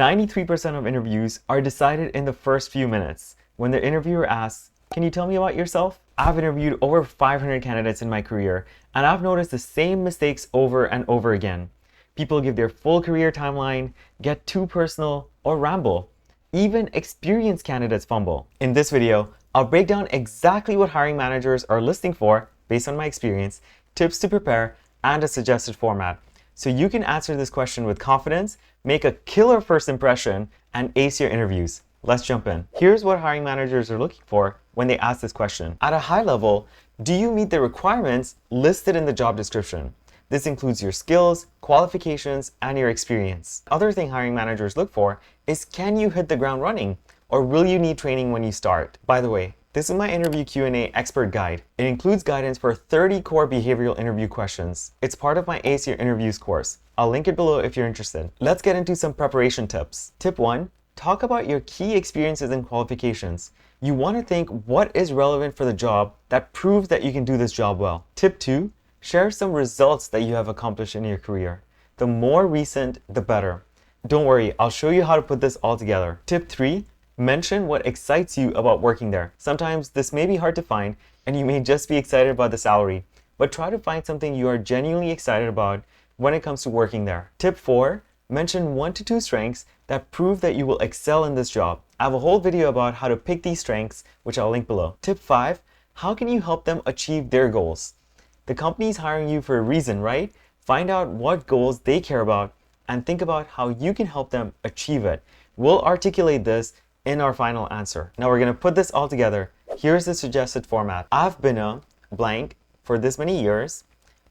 93% of interviews are decided in the first few minutes when the interviewer asks, "Can you tell me about yourself?" I've interviewed over 500 candidates in my career, and I've noticed the same mistakes over and over again. People give their full career timeline, get too personal, or ramble. Even experienced candidates fumble. In this video, I'll break down exactly what hiring managers are listening for based on my experience, tips to prepare, and a suggested format, so you can answer this question with confidence, make a killer first impression, and ace your interviews. Let's jump in. Here's what hiring managers are looking for when they ask this question. At a high level, do you meet the requirements listed in the job description? This includes your skills, qualifications, and your experience. Other thing hiring managers look for is, can you hit the ground running, or will you need training when you start? By the way, this is my interview Q&A expert guide. It includes guidance for 30 core behavioral interview questions. It's part of my Ace Your Interviews course. I'll link it below if you're interested. Let's get into some preparation tips. Tip 1, talk about your key experiences and qualifications. You want to think what is relevant for the job that proves that you can do this job well. Tip 2, share some results that you have accomplished in your career. The more recent, the better. Don't worry, I'll show you how to put this all together. Tip 3, mention what excites you about working there. Sometimes this may be hard to find, and you may just be excited about the salary, but try to find something you are genuinely excited about when it comes to working there. Tip 4, mention 1 to 2 strengths that prove that you will excel in this job. I have a whole video about how to pick these strengths, which I'll link below. Tip 5, how can you help them achieve their goals? The company is hiring you for a reason, right? Find out what goals they care about and think about how you can help them achieve it. We'll articulate this in our final answer. Now we're going to put this all together. Here's the suggested format. I've been a blank for this many years.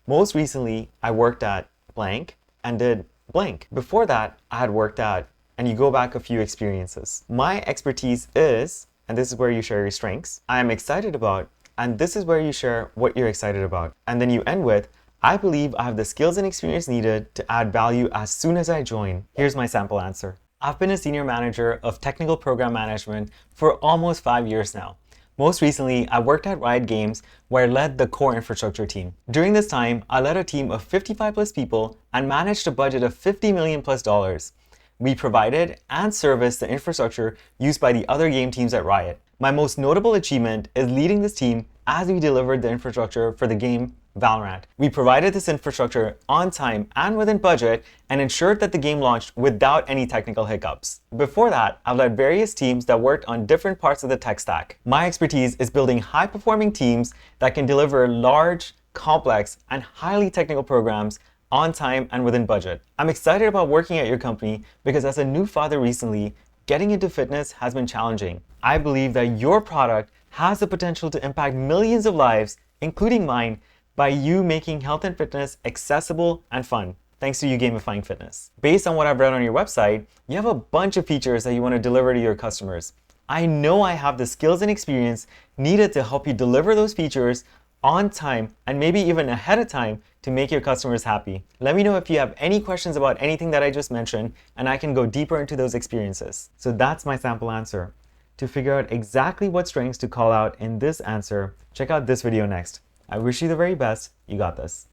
Most recently, I worked at blank and did blank. Before that, I had worked at, and you go back a few experiences. My expertise is, and this is where you share your strengths, I am excited about, and this is where you share what you're excited about. And then you end with, I believe I have the skills and experience needed to add value as soon as I join. Here's my sample answer. I've been a senior manager of technical program management for almost 5 years now. Most recently, I worked at Riot Games, where I led the core infrastructure team. During this time, I led a team of 55 plus people and managed a budget of $50 million plus. We provided and serviced the infrastructure used by the other game teams at Riot. My most notable achievement is leading this team as we delivered the infrastructure for the game Valorant. We provided this infrastructure on time and within budget and ensured that the game launched without any technical hiccups. Before that, I've led various teams that worked on different parts of the tech stack. My expertise is building high-performing teams that can deliver large, complex, and highly technical programs on time and within budget. I'm excited about working at your company because as a new father recently, getting into fitness has been challenging. I believe that your product has the potential to impact millions of lives, including mine, by you making health and fitness accessible and fun, thanks to you gamifying fitness. Based on what I've read on your website, you have a bunch of features that you want to deliver to your customers. I know I have the skills and experience needed to help you deliver those features on time and maybe even ahead of time to make your customers happy. Let me know if you have any questions about anything that I just mentioned, and I can go deeper into those experiences. So that's my sample answer. To figure out exactly what strengths to call out in this answer, check out this video next. I wish you the very best. You got this.